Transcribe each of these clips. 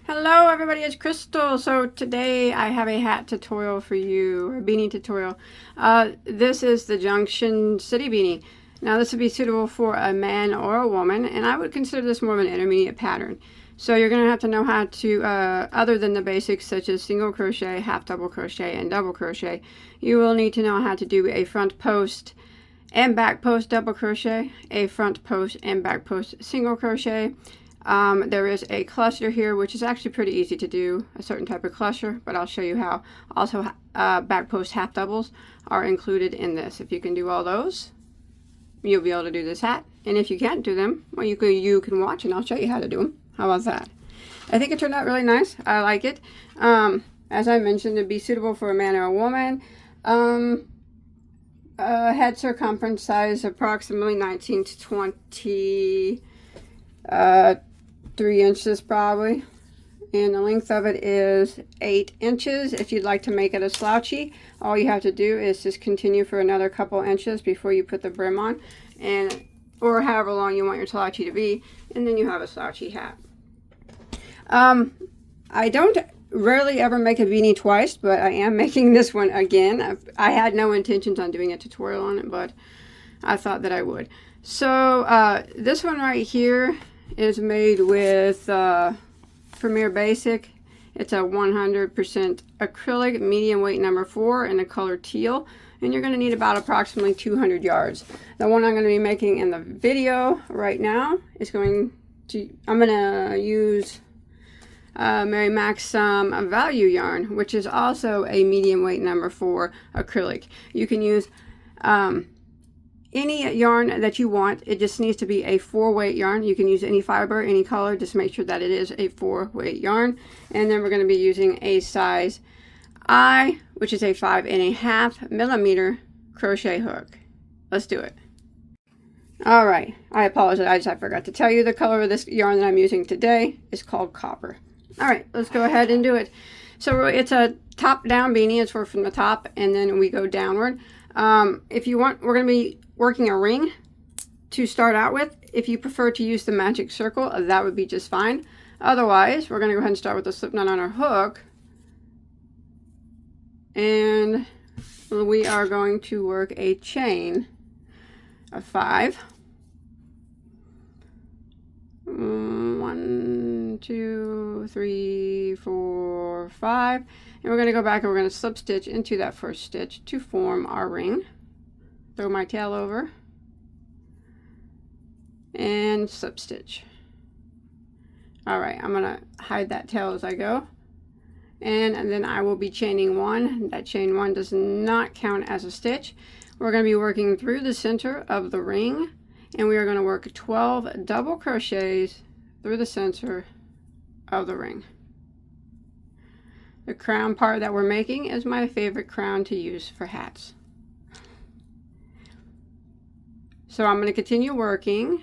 Hello everybody, it's Crystal. So today I have a hat tutorial for you, or a beanie tutorial. This is the Junction City Beanie. Now this would be suitable for a man or a woman, and I would consider this more of an intermediate pattern. So you're going to have to know how to, other than the basics such as single crochet, half double crochet, and double crochet, you will need to know how to do a front post and back post double crochet, a front post and back post single crochet. There is a cluster here, which is actually pretty easy to do, a certain type of cluster, but I'll show you how. Also, back post half doubles are included in this. If you can do all those, you'll be able to do this hat. And if you can't do them, well, you can watch and I'll show you how to do them. How about that? I think it turned out really nice. I like it. As I mentioned, it'd be suitable for a man or a woman. Head circumference size approximately 19 to 23 inches probably, and the length of it is 8 inches. If you'd like to make it a slouchy, all you have to do is just continue for another couple inches before you put the brim on, or however long you want your slouchy to be, and then you have a slouchy hat. I don't rarely ever make a beanie twice, but I am making this one again. I had no intentions on doing a tutorial on it, but I thought that I would. So this one right here is made with Premier Basic. It's a 100% acrylic, medium weight number 4 in the color teal, and you're going to need about approximately 200 yards. The one I'm going to be making in the video right now is I'm going to use Mary Mac's Value yarn, which is also a medium weight number 4 acrylic. You can use any yarn that you want. It just needs to be a 4-weight yarn. You can use any fiber, any color, just make sure that it is a 4-weight yarn. And then we're going to be using a size I, which is a 5.5 millimeter crochet hook. Let's do it. All right, I apologize, I forgot to tell you the color of this yarn that I'm using today is called copper. All right, let's go ahead and do it. So it's a top-down beanie. It's worked from the top, and then we go downward. If you want, we're going to be working a ring to start out with. If you prefer to use the magic circle, that would be just fine. Otherwise, we're going to go ahead and start with the slip knot on our hook. And we are going to work a chain of 5. 1, 2, 3, 4, 5. And we're going to go back and we're going to slip stitch into that first stitch to form our ring. Throw my tail over and slip stitch. All right, I'm going to hide that tail as I go. And then I will be chaining 1. That chain 1 does not count as a stitch. We're going to be working through the center of the ring, and we are going to work 12 double crochets through the center of the ring. The crown part that we're making is my favorite crown to use for hats. So I'm going to continue working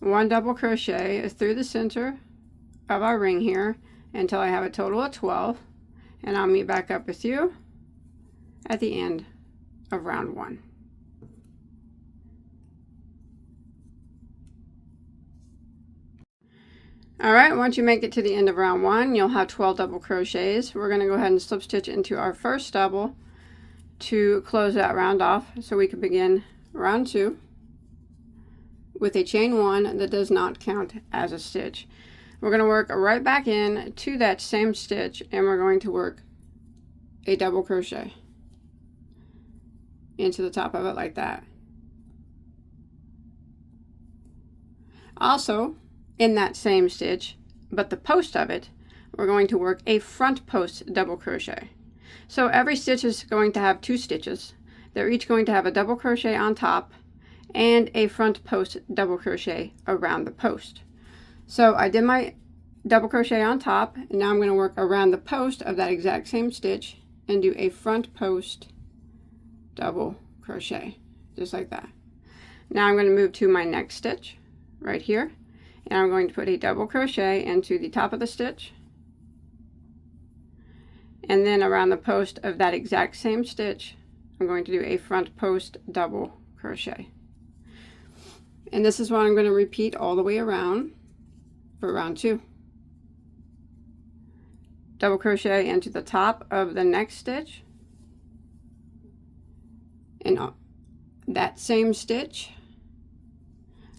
1 double crochet through the center of our ring here until I have a total of 12, and I'll meet back up with you at the end of round 1. All right, once you make it to the end of round 1, you'll have 12 double crochets. We're going to go ahead and slip stitch into our first double to close that round off, so we can begin round 2 with a chain 1 that does not count as a stitch. We're going to work right back in to that same stitch, and we're going to work a double crochet into the top of it like that. Also, in that same stitch, but the post of it, we're going to work a front post double crochet. So every stitch is going to have 2 stitches. They're each going to have a double crochet on top and a front post double crochet around the post. So I did my double crochet on top, and now I'm going to work around the post of that exact same stitch and do a front post double crochet, just like that. Now I'm going to move to my next stitch right here, and I'm going to put a double crochet into the top of the stitch, and then around the post of that exact same stitch I'm going to do a front post double crochet. And this is what I'm going to repeat all the way around for round 2. double crochet into the top of the next stitch, and that same stitch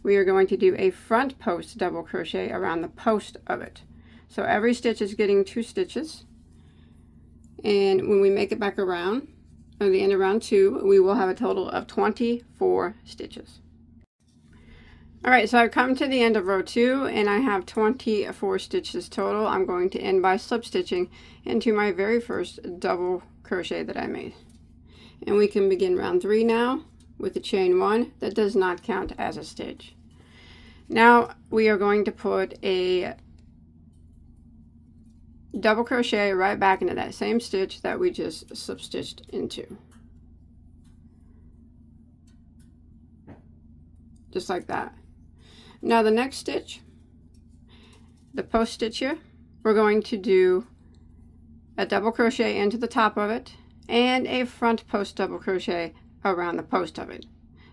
we are going to do a front post double crochet around the post of it. So every stitch is getting 2 stitches, and when we make it back around at the end of round 2, we will have a total of 24 stitches. Alright, so I've come to the end of row 2 and I have 24 stitches total. I'm going to end by slip stitching into my very first double crochet that I made. And we can begin round 3 now with the chain 1. That does not count as a stitch. Now we are going to put a double crochet right back into that same stitch that we just slip stitched into. Just like that. Now the next stitch, the post stitch here, we're going to do a double crochet into the top of it and a front post double crochet around the post of it.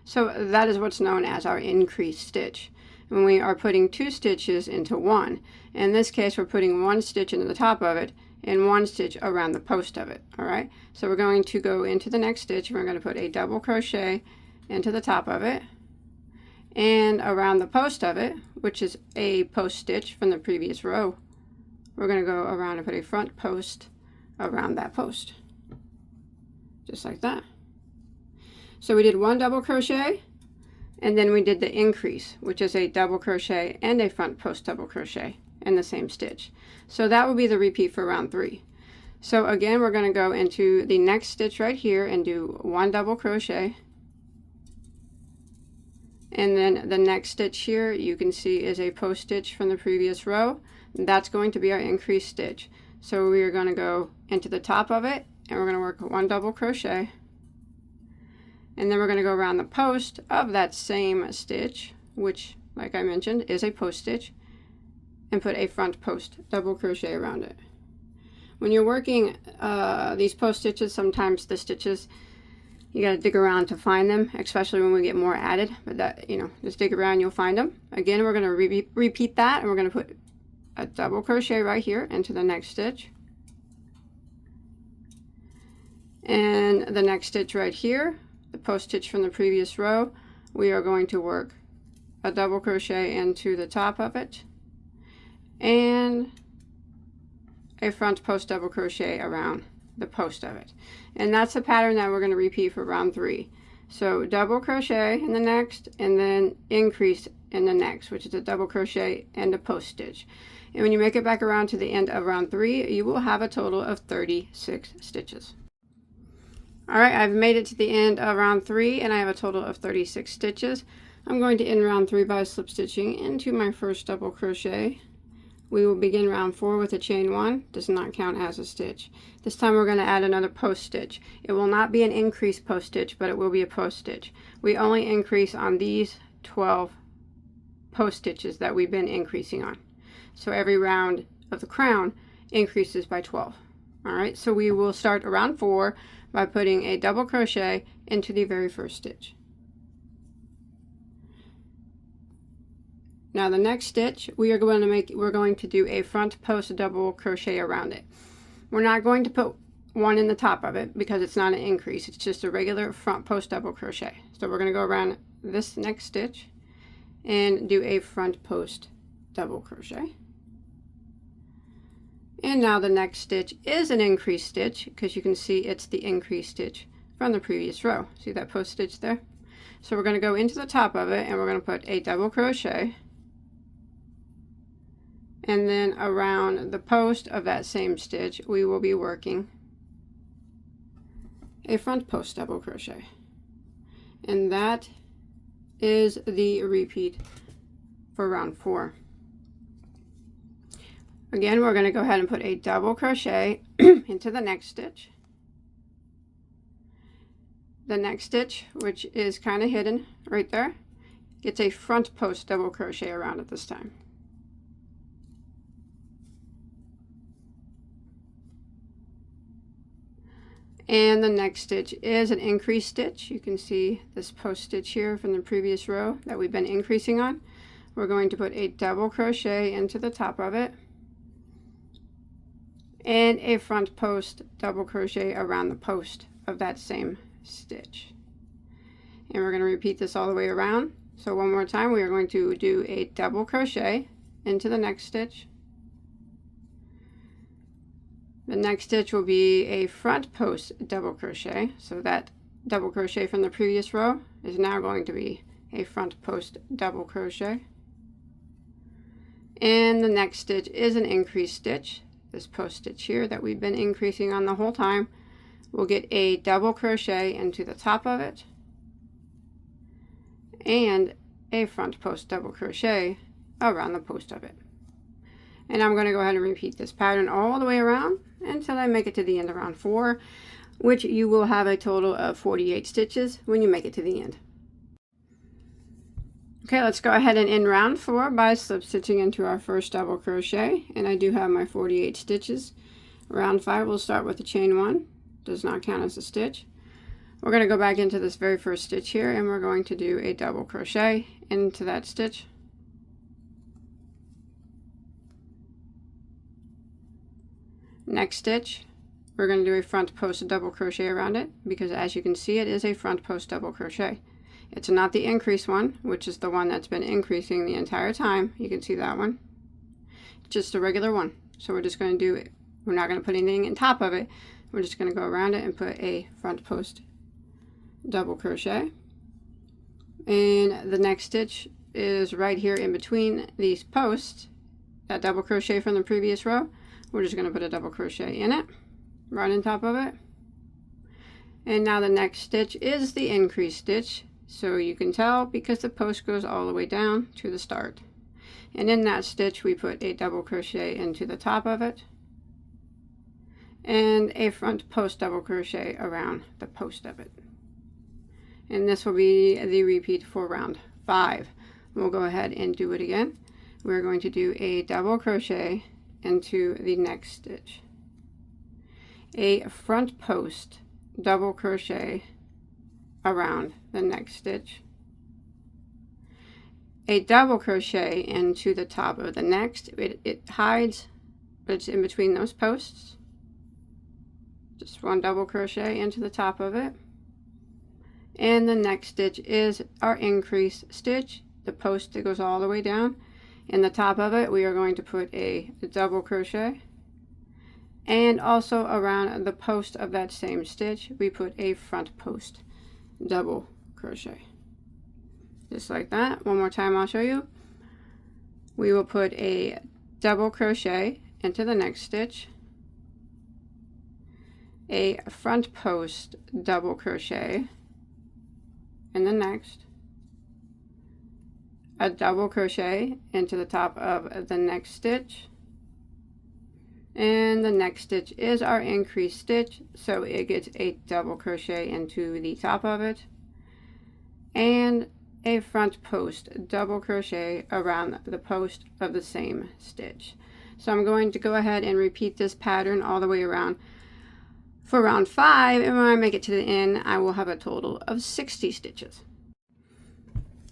So that is what's known as our increased stitch. When we are putting 2 stitches into one, in this case we're putting 1 stitch into the top of it and 1 stitch around the post of it. Alright, so we're going to go into the next stitch and we're going to put a double crochet into the top of it and around the post of it, which is a post stitch from the previous row. We're going to go around and put a front post around that post, just like that. So we did 1 double crochet, and then we did the increase, which is a double crochet and a front post double crochet in the same stitch. So that will be the repeat for round 3. So again, we're going to go into the next stitch right here and do 1 double crochet, and then the next stitch here you can see is a post stitch from the previous row. That's going to be our increased stitch. So we are going to go into the top of it and we're going to work 1 double crochet, and then we're going to go around the post of that same stitch, which, like I mentioned, is a post stitch, and put a front post double crochet around it. When you're working these post stitches, sometimes the stitches, you got to dig around to find them, especially when we get more added, but that, you know, just dig around, you'll find them. Again, we're going to repeat that, and we're going to put a double crochet right here into the next stitch, and the next stitch right here, the post stitch from the previous row, we are going to work a double crochet into the top of it and a front post double crochet around the post of it. And that's the pattern that we're going to repeat for round 3. So double crochet in the next, and then increase in the next, which is a double crochet and a post stitch. And when you make it back around to the end of round 3, you will have a total of 36 stitches. Alright, I've made it to the end of round 3 and I have a total of 36 stitches. I'm going to end round 3 by slip stitching into my first double crochet. We will begin round 4 with a chain 1. Does not count as a stitch. This time we're going to add another post stitch. It will not be an increased post stitch, but it will be a post stitch. We only increase on these 12 post stitches that we've been increasing on. So every round of the crown increases by 12. Alright, so we will start around 4 by putting a double crochet into the very first stitch. Now the next stitch we're going to do a front post double crochet around it. We're not going to put one in the top of it because it's not an increase, it's just a regular front post double crochet. So we're going to go around this next stitch and do a front post double crochet. And now the next stitch is an increased stitch because you can see it's the increased stitch from the previous row. See that post stitch there? So we're going to go into the top of it and we're going to put a double crochet, and then around the post of that same stitch we will be working a front post double crochet, and that is the repeat for round 4. Again, we're going to go ahead and put a double crochet into the next stitch. The next stitch, which is kind of hidden right there, gets a front post double crochet around it this time. And the next stitch is an increased stitch. You can see this post stitch here from the previous row that we've been increasing on. We're going to put a double crochet into the top of it and a front post double crochet around the post of that same stitch. And we're going to repeat this all the way around. So one more time, we are going to do a double crochet into the next stitch. The next stitch will be a front post double crochet. So that double crochet from the previous row is now going to be a front post double crochet. And the next stitch is an increase stitch. This post stitch here that we've been increasing on the whole time. We'll get a double crochet into the top of it and a front post double crochet around the post of it. And I'm going to go ahead and repeat this pattern all the way around until I make it to the end of round 4, which you will have a total of 48 stitches when you make it to the end. Okay, let's go ahead and end round 4 by slip stitching into our first double crochet, and I do have my 48 stitches. Round 5 we'll start with the chain 1, does not count as a stitch. We're going to go back into this very first stitch here, and we're going to do a double crochet into that stitch. Next stitch, we're going to do a front post double crochet around it, because as you can see, it is a front post double crochet. It's not the increase one, which is the one that's been increasing the entire time. You can see that one. It's just a regular one. So we're just going to do it. We're not going to put anything on top of it. We're just going to go around it and put a front post double crochet. And the next stitch is right here in between these posts, that double crochet from the previous row. We're just going to put a double crochet in it, right on top of it. And now the next stitch is the increase stitch. So you can tell because the post goes all the way down to the start. And in that stitch we put a double crochet into the top of it and a front post double crochet around the post of it. And this will be the repeat for round 5. We'll go ahead and do it again. We're going to do a double crochet into the next stitch, a front post double crochet around the next stitch, a double crochet into the top of the next. It hides, but it's in between those posts. Just one double crochet into the top of it, and the next stitch is our increase stitch, the post that goes all the way down. In the top of it we are going to put a double crochet, and also around the post of that same stitch we put a front post double crochet, just like that. One more time I'll show you. We will put a double crochet into the next stitch, a front post double crochet in the next, a double crochet into the top of the next stitch, and the next stitch is our increase stitch, so it gets a double crochet into the top of it and a front post double crochet around the post of the same stitch. So I'm going to go ahead and repeat this pattern all the way around for round 5, and when I make it to the end I will have a total of 60 stitches.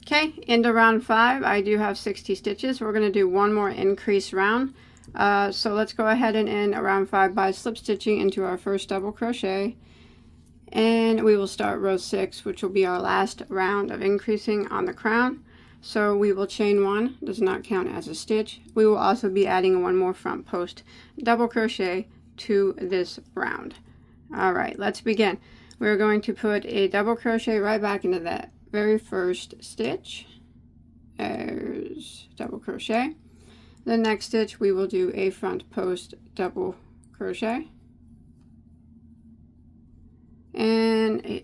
Okay, into round 5 I do have 60 stitches. We're going to do one more increase round. So let's go ahead and end round 5 by slip stitching into our first double crochet, and we will start row 6, which will be our last round of increasing on the crown. So we will chain 1, does not count as a stitch. We will also be adding one more front post double crochet to this round. All right, let's begin. We're going to put a double crochet right back into that very first stitch. There's double crochet. The next stitch we will do a front post double crochet, and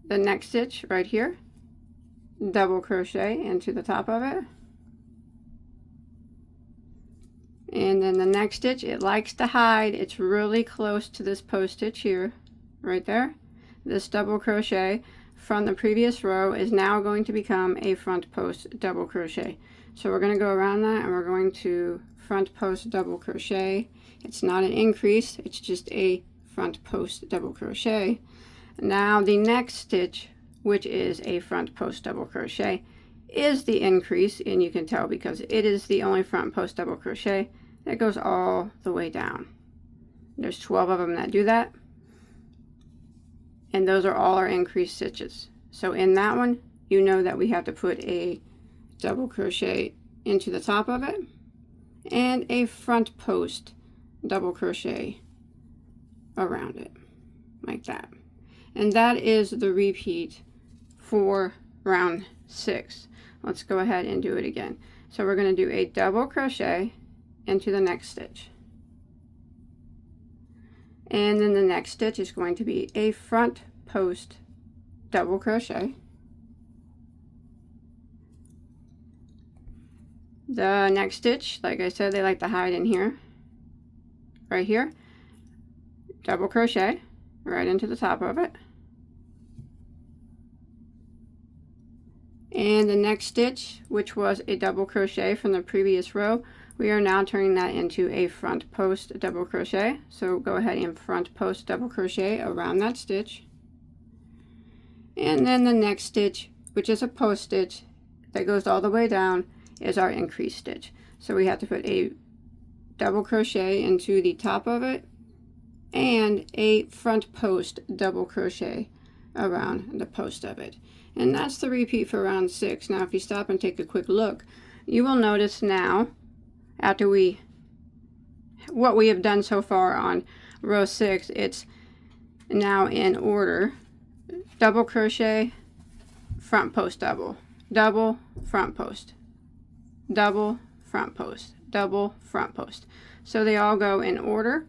the next stitch right here, double crochet into the top of it, and then the next stitch, it likes to hide, it's really close to this post stitch here, right there. This double crochet from the previous row is now going to become a front post double crochet. So we're going to go around that and we're going to front post double crochet. It's not an increase, it's just a front post double crochet. Now the next stitch, which is a front post double crochet, is the increase, and you can tell because it is the only front post double crochet that goes all the way down. There's 12 of them that do that. And those are all our increased stitches. So in that one, you know that we have to put a double crochet into the top of it and a front post double crochet around it, like that. And that is the repeat for round 6. Let's go ahead and do it again. So we're going to do a double crochet into the next stitch. And then the next stitch is going to be a front post double crochet. The next stitch, like I said, they like to hide in here, right here. Double crochet right into the top of it. And the next stitch, which was a double crochet from the previous row, we are now turning that into a front post double crochet. So go ahead and front post double crochet around that stitch. And then the next stitch, which is a post stitch that goes all the way down, is our increase stitch. So we have to put a double crochet into the top of it and a front post double crochet around the post of it. And that's the repeat for round 6. Now if you stop and take a quick look, you will notice now, after what we have done so far on row 6, it's now in order: double crochet, front post double, double, front post, double, front post, double, front post. So they all go in order.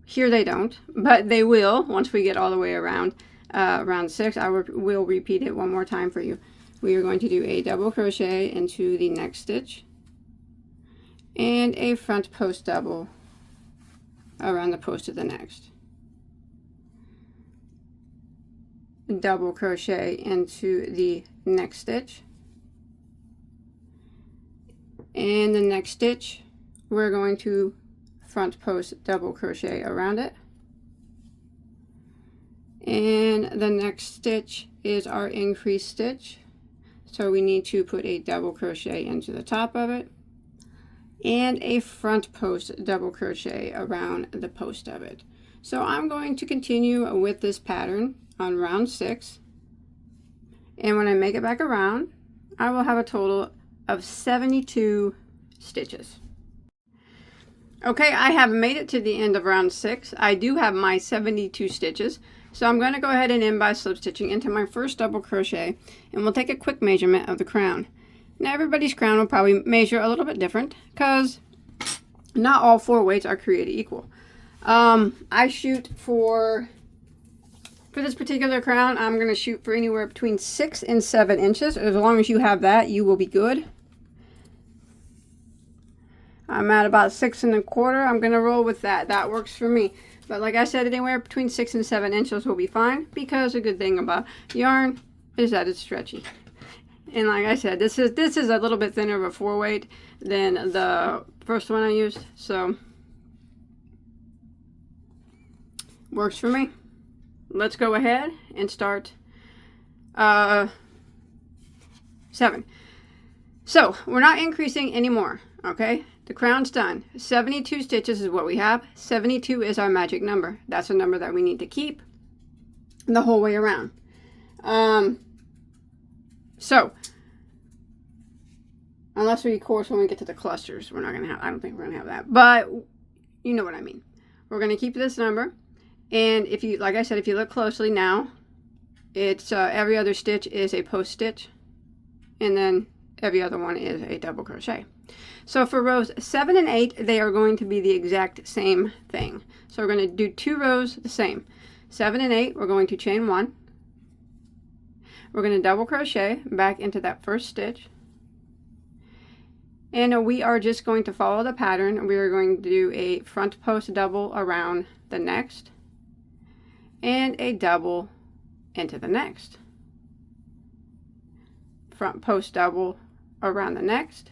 Here they don't, but they will once we get all the way around round 6. I will repeat it one more time for you. We are going to do a double crochet into the next stitch and a front post double around the post of the next. Double crochet into the next stitch, and the next stitch we're going to front post double crochet around it, and the next stitch is our increase stitch, so we need to put a double crochet into the top of it and a front post double crochet around the post of it. So I'm going to continue with this pattern on round 6, and when I make it back around, I will have a total of 72 stitches. Okay, I have made it to the end of round 6. I do have my 72 stitches, so I'm going to go ahead and end by slip stitching into my first double crochet, and we'll take a quick measurement of the crown. Now everybody's crown will probably measure a little bit different because not all 4 weights are created equal. I shoot for this particular crown, I'm going to shoot for anywhere between 6 and 7 inches. As long as you have that, you will be good. I'm at about 6 1/4. I'm going to roll with that. That works for me. But like I said, anywhere between 6 and 7 inches will be fine, because a good thing about yarn is that it's stretchy. And like I said, this is a little bit thinner of a 4 weight than the first one I used, so works for me. Let's go ahead and start 7. So we're not increasing anymore, okay? The crown's done. 72 stitches is what we have. 72 is our magic number. That's a number that we need to keep the whole way around. So unless we, of course, when we get to the clusters, we're not gonna have, I don't think we're gonna have that, but you know what I mean. We're gonna keep this number. And if you, like I said, if you look closely now, it's every other stitch is a post stitch, and then every other one is a double crochet. So for rows 7 and 8, they are going to be the exact same thing. So we're going to do 2 rows the same. 7 and 8, we're going to chain 1. We're going to double crochet back into that first stitch. And we are just going to follow the pattern. We are going to do a front post double around the next, and a double into the next, front post double around the next,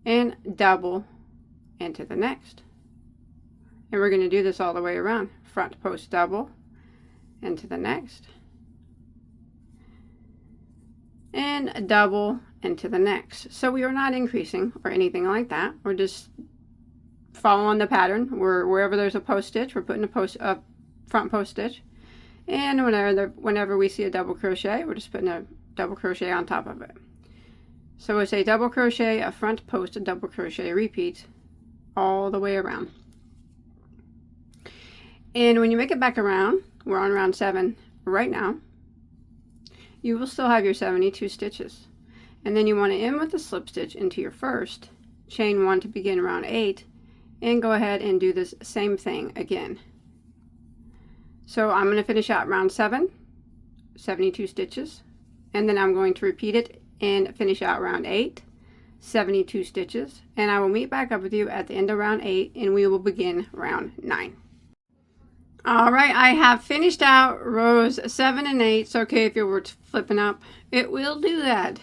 and double into the next. And we're going to do this all the way around. Front post double into the next, and double into the next. So we are not increasing or anything like that. We're just following the pattern. Wherever there's a post stitch, we're putting a front post stitch. And whenever we see a double crochet, we're just putting a double crochet on top of it. So it's a double crochet, a front post, a double crochet, repeat all the way around. And when you make it back around, we're on round 7 right now, you will still have your 72 stitches. And then you want to end with a slip stitch into your first, chain 1 to begin round 8, and go ahead and do this same thing again. So I'm going to finish out round 7, 72 stitches, and then I'm going to repeat it and finish out round 8, 72 stitches, and I will meet back up with you at the end of round 8, and we will begin round 9. Alright, I have finished out rows 7 and 8. It's okay if your word's flipping up. It will do that.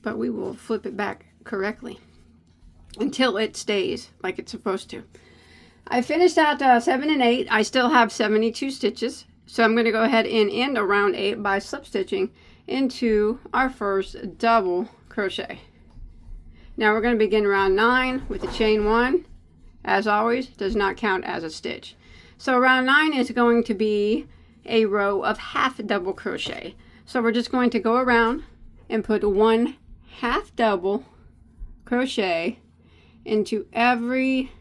But we will flip it back correctly until it stays like it's supposed to. I finished out 7 and 8. I still have 72 stitches. So I'm going to go ahead and end round 8 by slip stitching into our first double crochet. Now we're going to begin round 9 with a chain 1. As always, does not count as a stitch. So round 9 is going to be a row of half double crochet. So we're just going to go around and put 1 half double crochet into every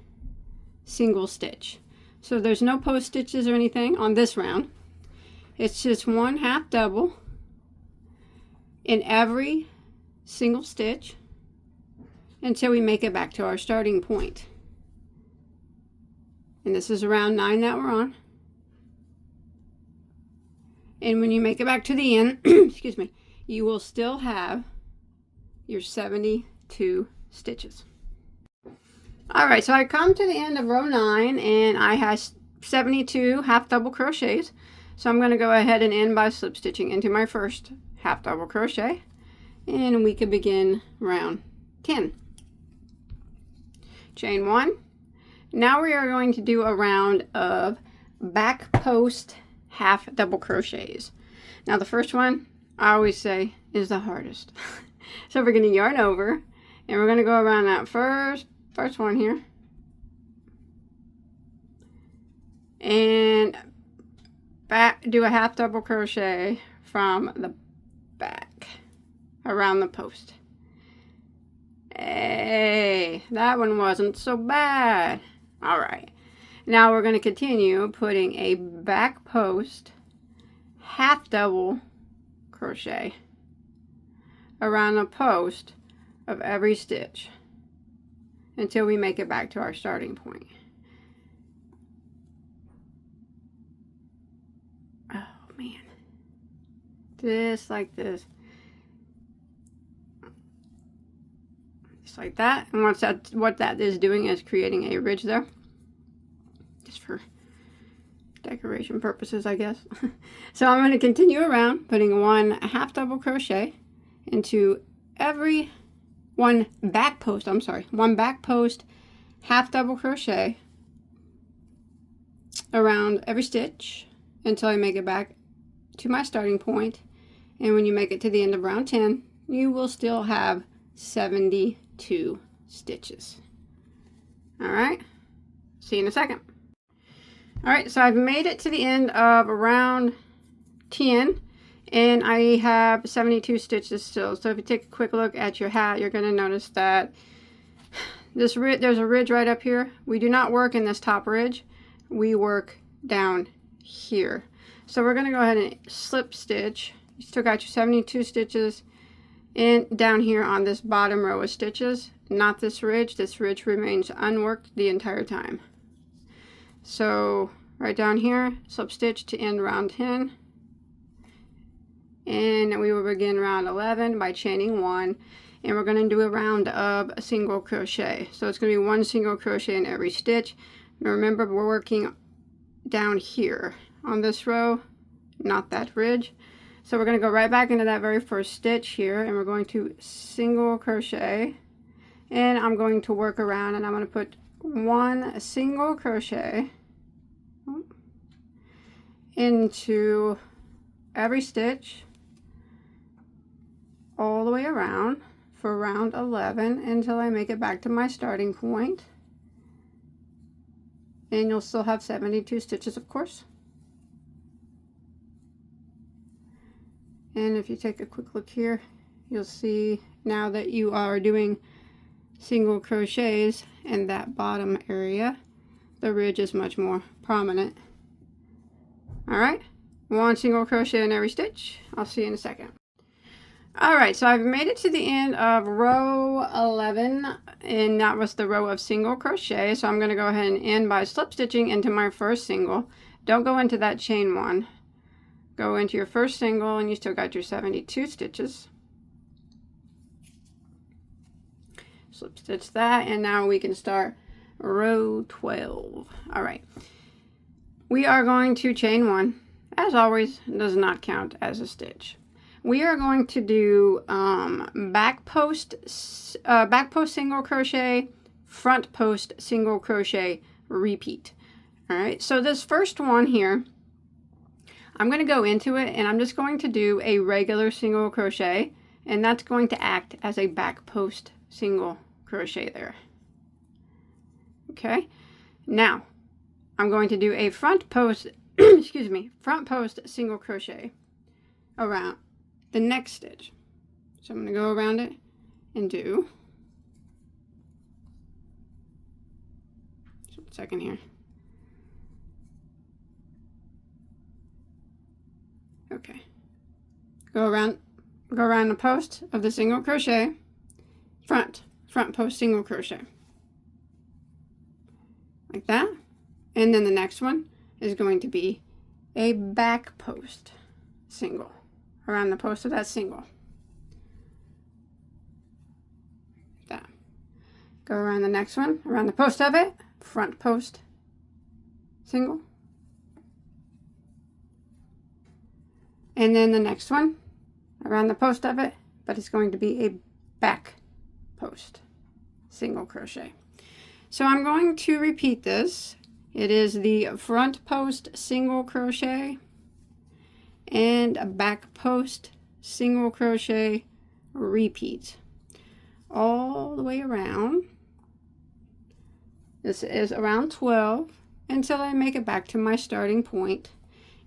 single stitch. So there's no post stitches or anything on this round. It's just 1 half double in every single stitch until we make it back to our starting point. And this is round 9 that we're on. And when you make it back to the end, excuse me, you will still have your 72 stitches. Alright, so I come to the end of row 9 and I have 72 half double crochets. So I'm going to go ahead and end by slip stitching into my first half double crochet. And we can begin round 10. Chain 1. Now we are going to do a round of back post half double crochets. Now the first one, I always say, is the hardest. So we're going to yarn over and we're going to go around that first one here and do a half double crochet from the back around the post. Hey, that one wasn't so bad. Alright, now we're going to continue putting a back post half double crochet around the post of every stitch until we make it back to our starting point. Oh man, just like this. Like that, and what that is doing is creating a ridge there, just for decoration purposes, I guess. So I'm going to continue around putting 1 half double crochet into every one back post half double crochet around every stitch until I make it back to my starting point. And when you make it to the end of round 10, you will still have 72 stitches. Alright, see you in a second. Alright, so I've made it to the end of round 10 and I have 72 stitches still. So if you take a quick look at your hat, you're going to notice that there's a ridge right up here. We do not work in this top ridge, we work down here. So we're going to go ahead and slip stitch. You still got your 72 stitches in down here on this bottom row of stitches, not this ridge. This ridge remains unworked the entire time. So right down here, slip stitch to end round 10, and we will begin round 11 by chaining 1, and we're going to do a round of a single crochet. So it's going to be 1 single crochet in every stitch. Now remember, we're working down here on this row, not that ridge. So we're going to go right back into that very first stitch here, and we're going to single crochet, and I'm going to work around, and I'm going to put 1 single crochet into every stitch all the way around for round 11 until I make it back to my starting point. and you'll still have 72 stitches, of course. And if you take a quick look here, you'll see now that you are doing single crochets in that bottom area, the ridge is much more prominent. All right, 1 single crochet in every stitch. I'll see you in a second. All right, so I've made it to the end of row 11, and that was the row of single crochet. So I'm going to go ahead and end by slip stitching into my first single. Don't go into that chain one. Go into your first single, and you still got your 72 stitches. Slip stitch that, and now we can start row 12. All right, we are going to chain 1. As always, does not count as a stitch. We are going to do back post single crochet, front post single crochet, repeat. All right, so this first one here, I'm going to go into it and I'm just going to do a regular single crochet, and that's going to act as a back post single crochet there. Okay, now I'm going to do a front post excuse me, front post single crochet around the next stitch. So I'm going to go around it and do, just 1 second here. Okay, go around the post of the single crochet, front post single crochet, like that. And then the next one is going to be a back post single around the post of that single. Like that. Go around the next one, around the post of it, front post single. And then the next one around the post of it, but it's going to be a back post single crochet. So I'm going to repeat this. It is the front post single crochet and a back post single crochet, repeat all the way around. This is around 12 until I make it back to my starting point.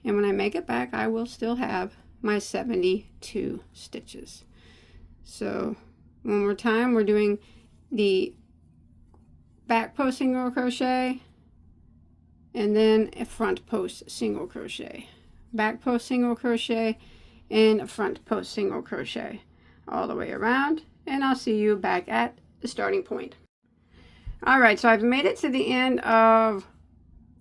And when I make it back, I will still have my 72 stitches. So one more time, we're doing the back post single crochet and then a front post single crochet, back post single crochet, and a front post single crochet all the way around, and I'll see you back at the starting point. All right, so I've made it to the end of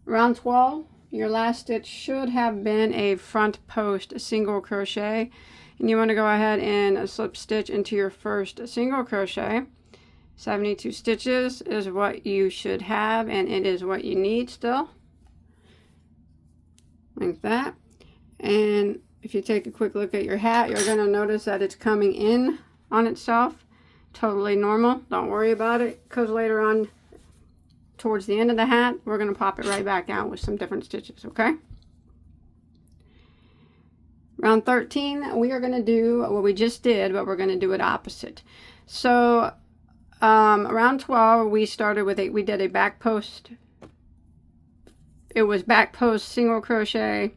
round 12. Your last stitch should have been a front post single crochet, and you want to go ahead and slip stitch into your first single crochet. 72 stitches is what you should have, and it is what you need still, like that. And if you take a quick look at your hat, you're going to notice that it's coming in on itself. Totally normal. Don't worry about it, because later on towards the end of the hat, we're going to pop it right back out with some different stitches, okay? Round 13, we are going to do what we just did, but we're going to do it opposite. So around 12, we started with we did a back post. It was back post single crochet,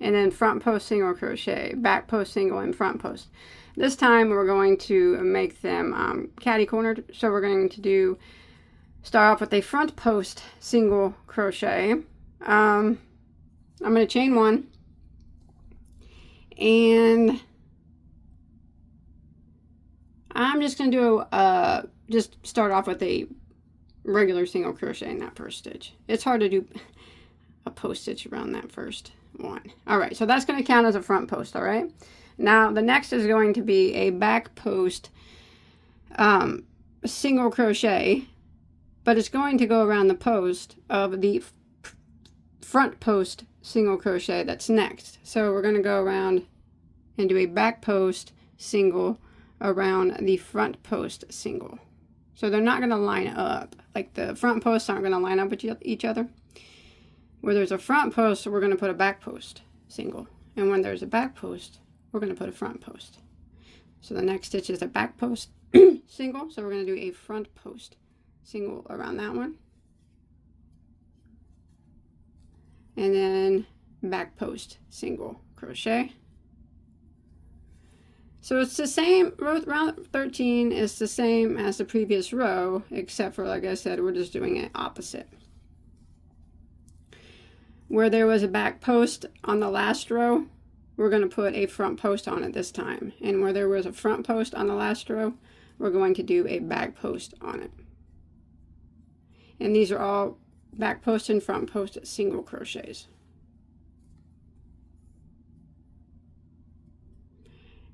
and then front post single crochet, back post single, and front post. This time we're going to make them catty cornered. So we're going to start off with a front post single crochet. I'm going to chain 1, and I'm just going to do just start off with a regular single crochet in that first stitch. It's hard to do a post stitch around that first one. All right, so that's going to count as a front post. All right, now the next is going to be a back post single crochet, but it's going to go around the post of the front post single crochet that's next. So we're going to go around and do a back post single around the front post single. So they're not going to line up. Like the front posts aren't going to line up with each other. Where there's a front post, we're going to put a back post single. And when there's a back post, we're going to put a front post. So the next stitch is a back post single. So we're going to do a front post single around that one. and then back post single crochet. So it's the same, row 13 is the same as the previous row, except for, like I said, we're just doing it opposite. Where there was a back post on the last row, we're going to put a front post on it this time. And where there was a front post on the last row, we're going to do a back post on it. And these are all back post and front post single crochets.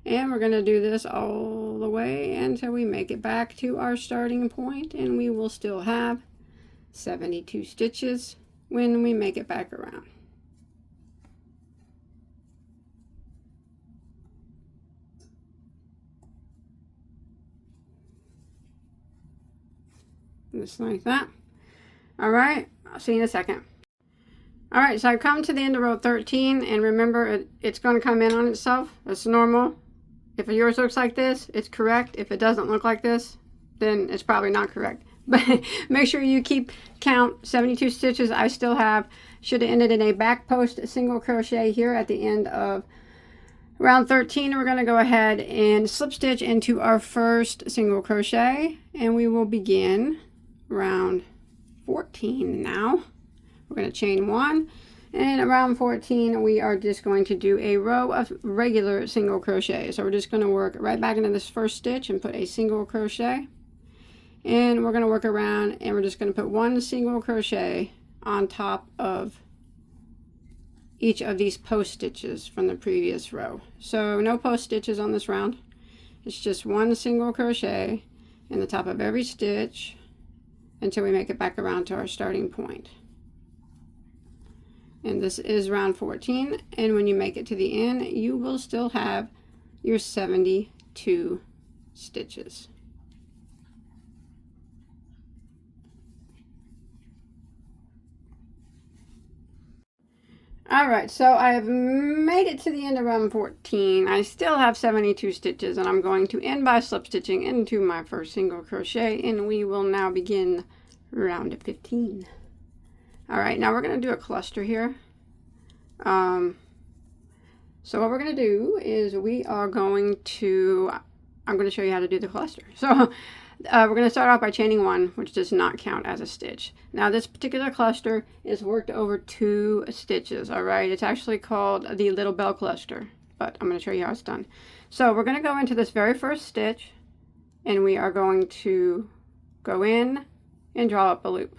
And we're going to do this all the way until we make it back to our starting point, and we will still have 72 stitches when we make it back around. Just like that. All right, I'll see you in a second. All right, so I've come to the end of row 13, and remember, it's going to come in on itself. That's normal. If yours looks like this, it's correct. If it doesn't look like this, then it's probably not correct. But make sure you keep count. 72 stitches I still have. Should have ended in a back post single crochet here at the end of round 13. We're going to go ahead and slip stitch into our first single crochet, and we will begin round 14 now. We're going to chain 1, and around 14 we are just going to do a row of regular single crochet. So we're just going to work right back into this first stitch and put a single crochet, and we're going to work around, and we're just going to put one single crochet on top of each of these post stitches from the previous row. So no post stitches on this round. It's just one single crochet in the top of every stitch until we make it back around to our starting point. And this is round 14, and when you make it to the end, you will still have your 72 stitches. Alright, so I have made it to the end of round 14. I still have 72 stitches, and I'm going to end by slip stitching into my first single crochet, and we will now begin round 15. Alright, now we're going to do a cluster here. So what we're going to do is I'm going to show you how to do the cluster. So we're going to start off by chaining 1, which does not count as a stitch. Now this particular cluster is worked over 2 stitches, alright? It's actually called the little bell cluster, but I'm going to show you how it's done. So we're going to go into this very first stitch, and we are going to go in and draw up a loop.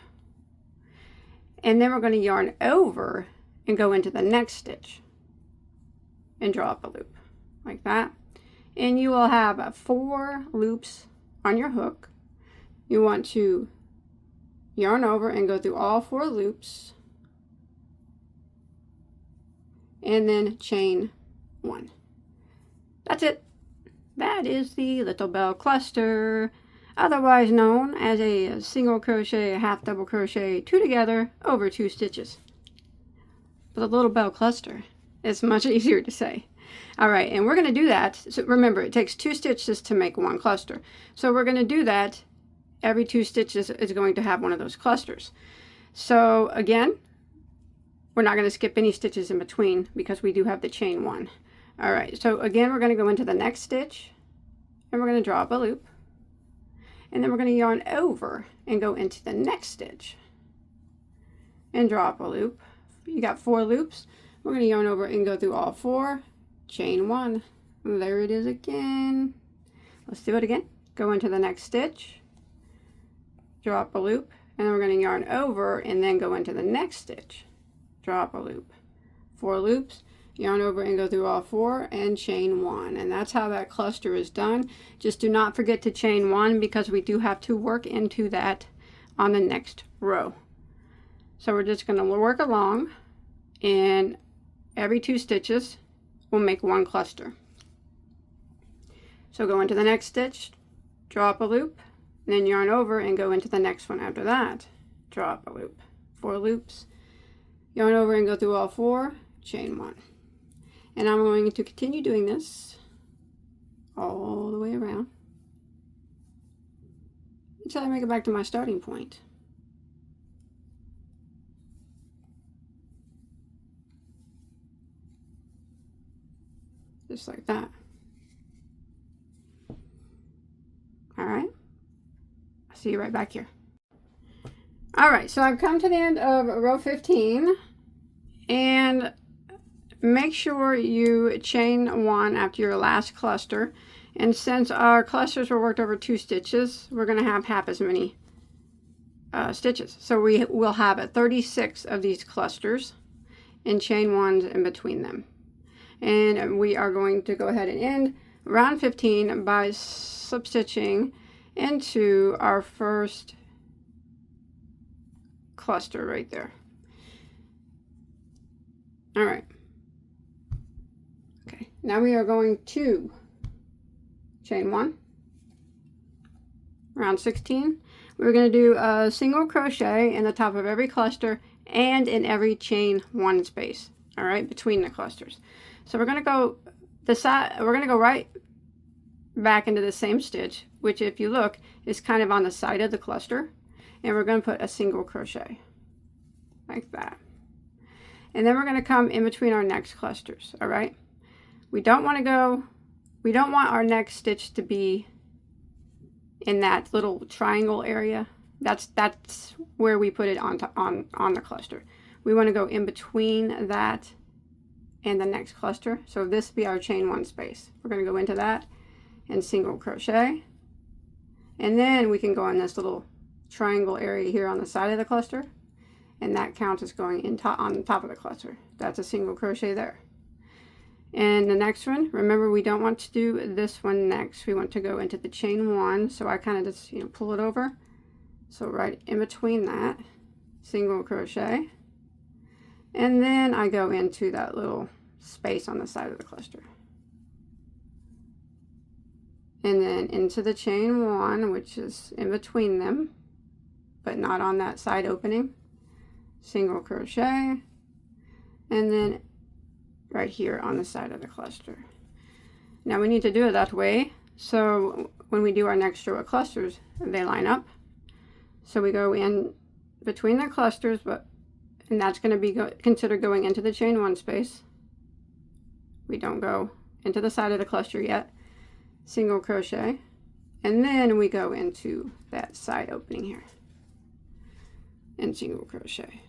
And then we're going to yarn over and go into the next stitch and draw up a loop like that. And you will have 4 loops on your hook. You want to yarn over and go through all 4 loops, and then chain 1. That's it. That is the little bell cluster, otherwise known as a single crochet, half double crochet, 2 together over 2 stitches. But the little bell cluster is much easier to say. Alright, and we're going to do that. So remember, it takes 2 stitches to make 1 cluster. So we're going to do that. Every 2 stitches is going to have one of those clusters. So again, we're not going to skip any stitches in between because we do have the chain 1. Alright, so again, we're going to go into the next stitch, and we're going to draw up a loop. And then we're going to yarn over and go into the next stitch and draw up a loop. You got 4 loops. We're going to yarn over and go through all 4, chain 1. There it is again. Let's do it again. Go into the next stitch, draw up a loop, and then we're going to yarn over and then go into the next stitch, draw up a loop. 4 loops, yarn over and go through all 4, and chain 1. And that's how that cluster is done. Just do not forget to chain 1 because we do have to work into that on the next row. So we're just going to work along, and every 2 stitches will make 1 cluster. So go into the next stitch, draw up a loop, and then yarn over and go into the next one after that, draw up a loop. 4 loops, yarn over and go through all 4, chain 1. And I'm going to continue doing this all the way around until I make it back to my starting point. just like that. All right, I'll see you right back here. All right, so I've come to the end of row 15, and make sure you chain 1 after your last cluster. And since our clusters were worked over 2 stitches, we're going to have half as many stitches. So we will have 36 of these clusters and chain 1s in between them. And we are going to go ahead and end round 15 by slip stitching into our first cluster right there. All right. Okay, now we are going to chain 1, round 16. We're going to do a single crochet in the top of every cluster and in every chain 1 space, all right, between the clusters. So we're going to go right back into the same stitch, which if you look is kind of on the side of the cluster, and we're going to put a single crochet like that. And then we're going to come in between our next clusters, all right? We don't want our next stitch to be in that little triangle area. That's where we put it on the cluster. We want to go in between that and the next cluster. So this will be our chain 1 space. We're going to go into that and single crochet. And then we can go in this little triangle area here on the side of the cluster, and that counts as going on the top of the cluster. That's a single crochet there. And the next one, remember, we don't want to do this one next. We want to go into the chain 1. So I kind of just, pull it over. So right in between that, single crochet. And then I go into that little space on the side of the cluster. And then into the chain 1, which is in between them, but not on that side opening. Single crochet. And then right here on the side of the cluster. Now we need to do it that way so when we do our next row of clusters, they line up. So we go in between the clusters, and that's going to be considered going into the chain 1 space. We don't go into the side of the cluster yet. Single crochet, and then we go into that side opening here and single crochet.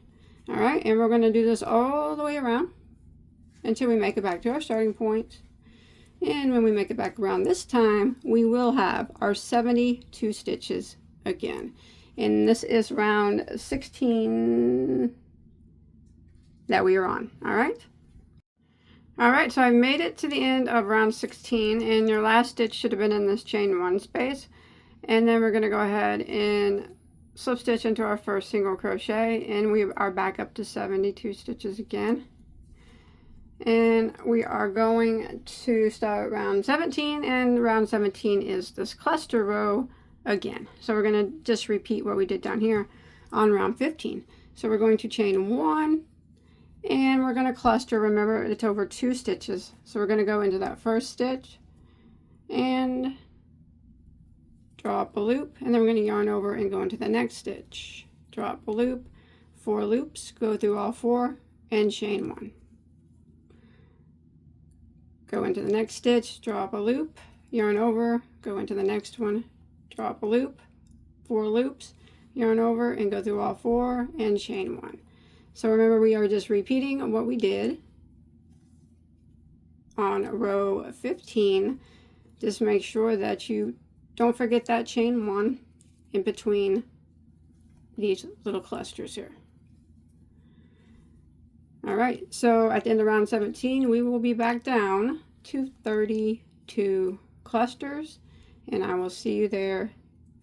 All right, and we're going to do this all the way around until we make it back to our starting point. And when we make it back around this time, we will have our 72 stitches again. And this is round 16 that we are on. All right. All right, so I made it to the end of round 16, and your last stitch should have been in this chain 1 space. And then we're going to go ahead and slip stitch into our first single crochet, and we are back up to 72 stitches again. And we are going to start round 17, and round 17 is this cluster row again. So we're going to just repeat what we did down here on round 15. So we're going to chain 1, and we're going to cluster. Remember, it's over 2 stitches. So we're going to go into that first stitch and drop a loop, and then we're going to yarn over and go into the next stitch. Drop a loop, 4 loops, go through all 4, and chain 1. Go into the next stitch, drop a loop, yarn over, go into the next one, drop a loop, 4 loops, yarn over, and go through all 4, and chain 1. So remember, we are just repeating what we did on row 15. Just make sure that you don't forget that chain 1 in between these little clusters here. All right, so at the end of round 17, we will be back down to 32 clusters, and I will see you there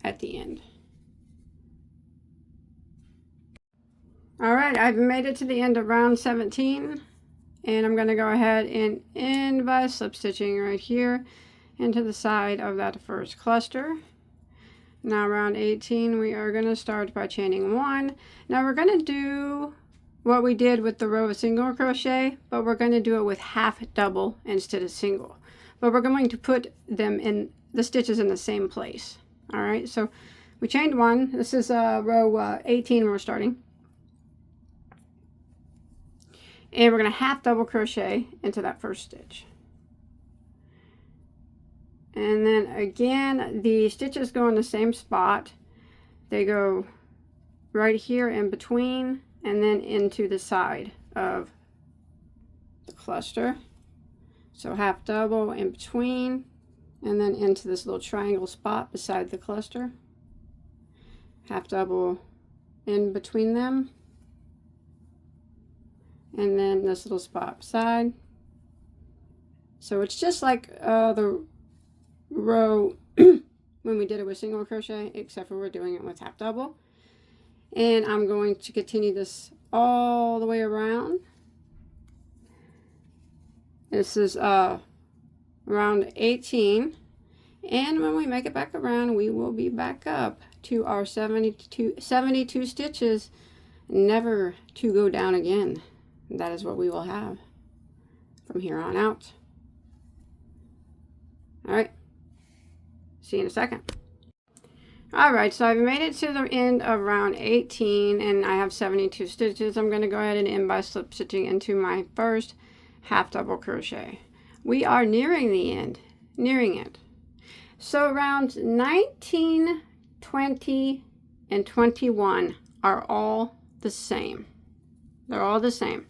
at the end. All right, I've made it to the end of round 17, and I'm going to go ahead and end by slip stitching right here into the side of that first cluster. Now round 18, we are going to start by chaining 1. Now we're going to do what we did with the row of single crochet, but we're going to do it with half double instead of single. But we're going to put them in the stitches in the same place. All right, so we chained 1. This is row 18 we're starting. And we're going to half double crochet into that first stitch. And then again, the stitches go in the same spot. They go right here in between and then into the side of the cluster. So half double in between and then into this little triangle spot beside the cluster. Half double in between them. And then this little spot beside. So it's just like the row when we did it with single crochet, except for we're doing it with half double. And I'm going to continue this all the way around. This is round 18, and when we make it back around, we will be back up to our 72 stitches, never to go down again. That is what we will have from here on out. All right, see you in a second. All right, so I've made it to the end of round 18 and I have 72 stitches. I'm going to go ahead and end by slip stitching into my first half double crochet. We are nearing the end, nearing it. So rounds 19, 20, and 21 are all the same. They're all the same.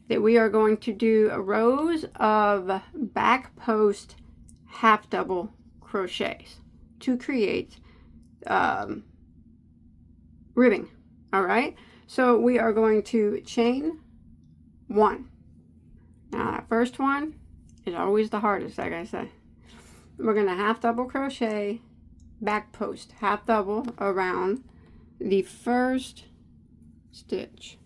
That we are going to do rows of back post half double crochets to create ribbing. All right, so we are going to chain one. Now that first one is always the hardest, like I said. We're going to half double crochet back post half double around the first stitch,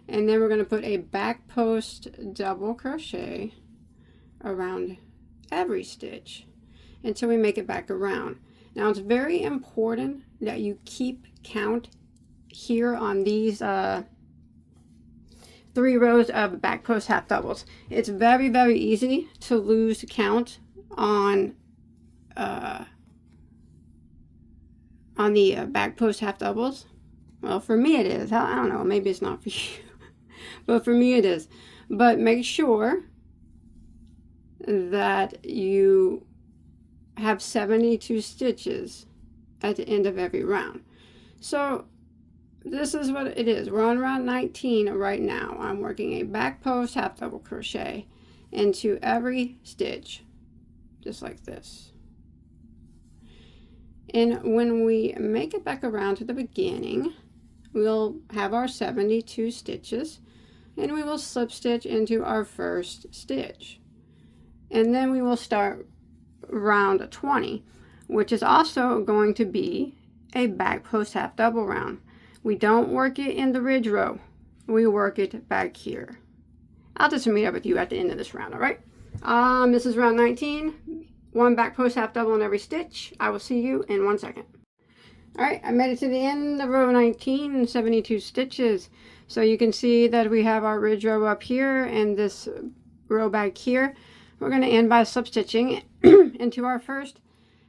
and then we're going to put a back post double crochet around every stitch until we make it back around. Now it's very important that you keep count here on these 3 rows of back post half doubles. It's very, very easy to lose count on the back post half doubles. Well, for me it is. I don't know, maybe it's not for you, but for me it is. But make sure that you have 72 stitches at the end of every round. So this is what it is. We're on round 19 right now. I'm working a back post half double crochet into every stitch, just like this. And when we make it back around to the beginning, we'll have our 72 stitches, and we will slip stitch into our first stitch. And then we will start round 20, which is also going to be a back post half double round. We don't work it in the ridge row. We work it back here. I'll just meet up with you at the end of this round, all right? This is round 19. 1 back post half double in every stitch. I will see you in 1 second. All right, I made it to the end of row 19, 72 stitches. So you can see that we have our ridge row up here and this row back here. We're going to end by slip stitching into our first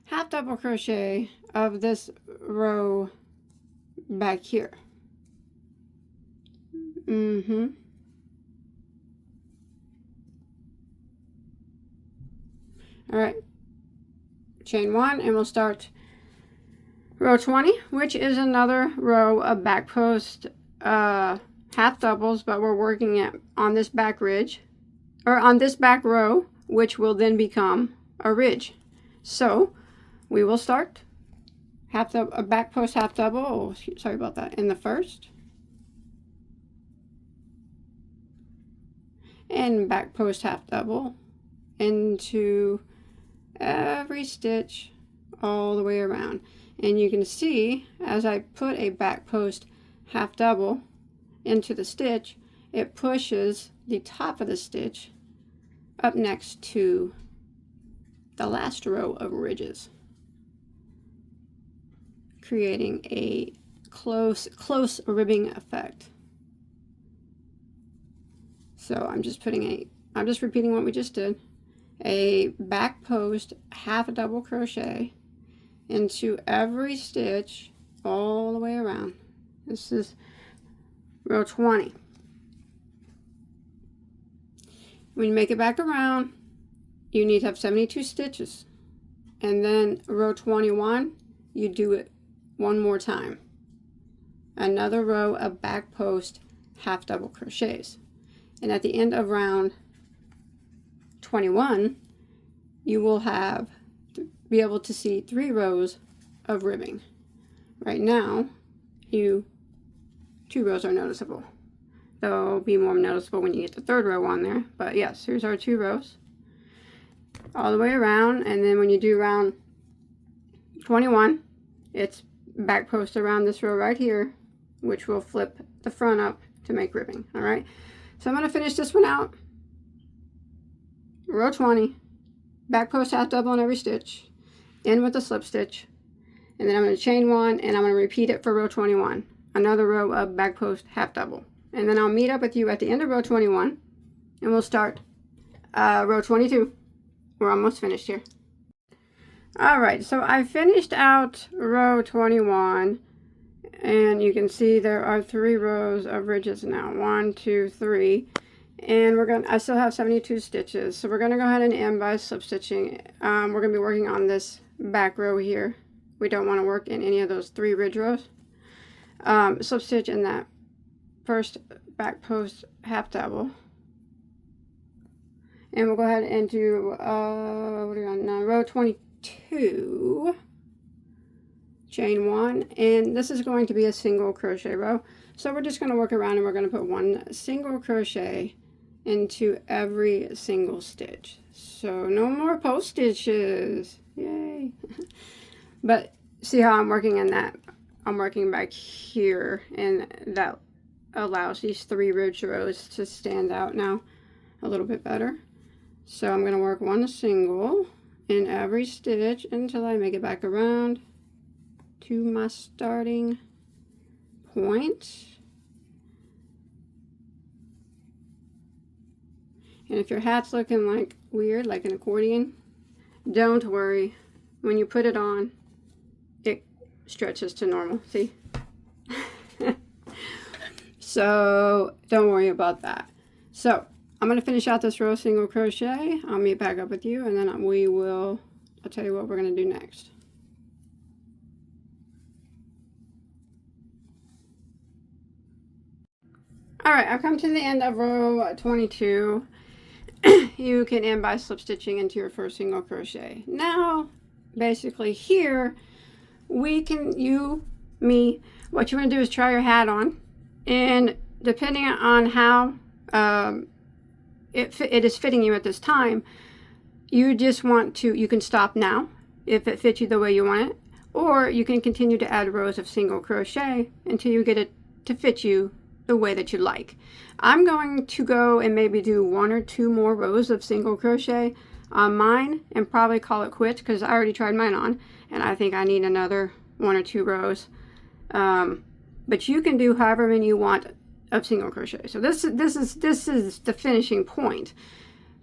half double crochet of this row back here. All right, chain 1, and we'll start row 20, which is another row of back post half doubles, but we're working it on this back ridge, or on this back row, which will then become a ridge. So we will start a back post half double, oh, sorry about that, in the first, and back post half double into every stitch all the way around. And you can see as I put a back post half double into the stitch, it pushes the top of the stitch up next to the last row of ridges, creating a close ribbing effect. So I'm just repeating what we just did. A back post half a double crochet into every stitch all the way around. This is row 20. When you make it back around, you need to have 72 stitches. And then row 21, you do it one more time. Another row of back post half double crochets. And at the end of round 21, you will be able to see 3 rows of ribbing. Right now, 2 rows are noticeable. They'll be more noticeable when you get the 3rd row on there. But yes, here's our 2 rows all the way around. And then when you do round 21, it's back post around this row right here, which will flip the front up to make ribbing. All right, so I'm going to finish this one out. Row 20, back post half double in every stitch, in with a slip stitch, and then I'm going to chain 1 and I'm going to repeat it for row 21. Another row of back post half double. And then I'll meet up with you at the end of row 21 and we'll start row 22. We're almost finished here. Alright, so I finished out row 21 and you can see there are 3 rows of ridges now. 1, 2, 3. And I still have 72 stitches. So we're going to go ahead and end by slip stitching. We're going to be working on this back row here. We don't want to work in any of those 3 ridge rows. Slip stitch in that first back post half double, and we'll go ahead and do what are we on now? Row 22, chain 1, and this is going to be a single crochet row, so we're just going to work around and we're going to put 1 single crochet into every single stitch. So no more post stitches, yay. But see how I'm working in that? I'm working back here, and that allows these 3 ridge rows to stand out now a little bit better. So I'm going to work 1 single in every stitch until I make it back around to my starting point. And if your hat's looking like weird, like an accordion, don't worry. When you put it on, it stretches to normal. See? So don't worry about that. So I'm going to finish out this row single crochet. I'll meet back up with you, and then I'll tell you what we're going to do next. Alright, I've come to the end of row 22. You can end by slip stitching into your first single crochet. Now, basically here, what you want to do is try your hat on. And depending on how it is fitting you at this time, you can stop now if it fits you the way you want it, or you can continue to add rows of single crochet until you get it to fit you the way that you like. I'm going to go and maybe do 1 or 2 more rows of single crochet on mine and probably call it quits, because I already tried mine on and I think I need another 1 or 2 rows. But you can do however many you want of single crochet. So this is the finishing point.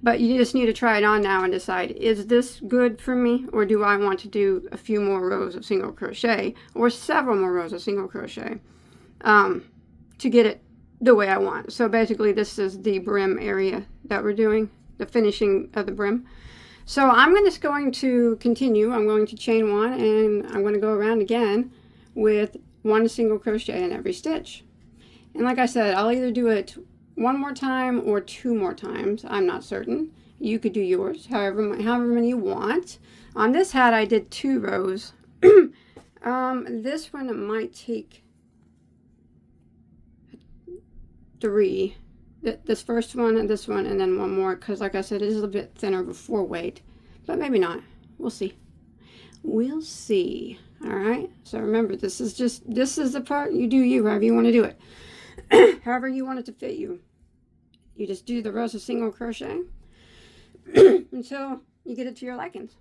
But you just need to try it on now and decide, is this good for me, or do I want to do a few more rows of single crochet or several more rows of single crochet to get it the way I want. So basically this is the brim area that we're doing, the finishing of the brim. So I'm just going to continue. I'm going to chain 1 and I'm going to go around again with 1 single crochet in every stitch. And like I said, I'll either do it 1 more time or 2 more times. I'm not certain. You could do yours however many you want. On this hat I did 2 rows. This one might take 3. This first one and this one and then 1 more, because like I said, it is a bit thinner before weight, but maybe not. We'll see. We'll see. All right, so remember, this is the part you do you, however you want to do it. However you want it to fit you. You just do the rows of single crochet until you get it to your likings.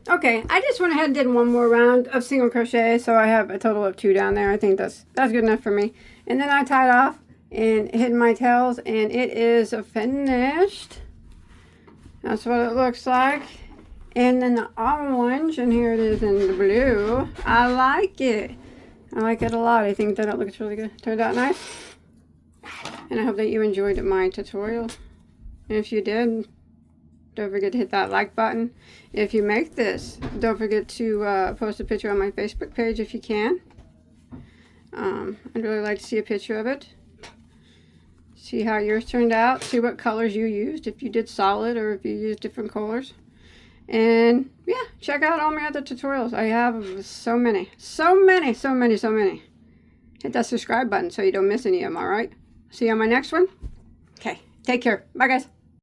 Okay, I just went ahead and did 1 more round of single crochet, so I have a total of 2 down there. I think that's good enough for me. And then I tied off and hid my tails, and it is finished. That's what it looks like. And then the orange, and here it is in the blue. I like it. I like it a lot. I think that it looks really good. Turned out nice. And I hope that you enjoyed my tutorial. And if you did, don't forget to hit that like button. If you make this, don't forget to post a picture on my Facebook page if you can. I'd really like to see a picture of it. See how yours turned out. See what colors you used, if you did solid or if you used different colors. And yeah, check out all my other tutorials. I have so many. Hit that subscribe button so you don't miss any of them, alright? See you on my next one. Okay, take care. Bye, guys.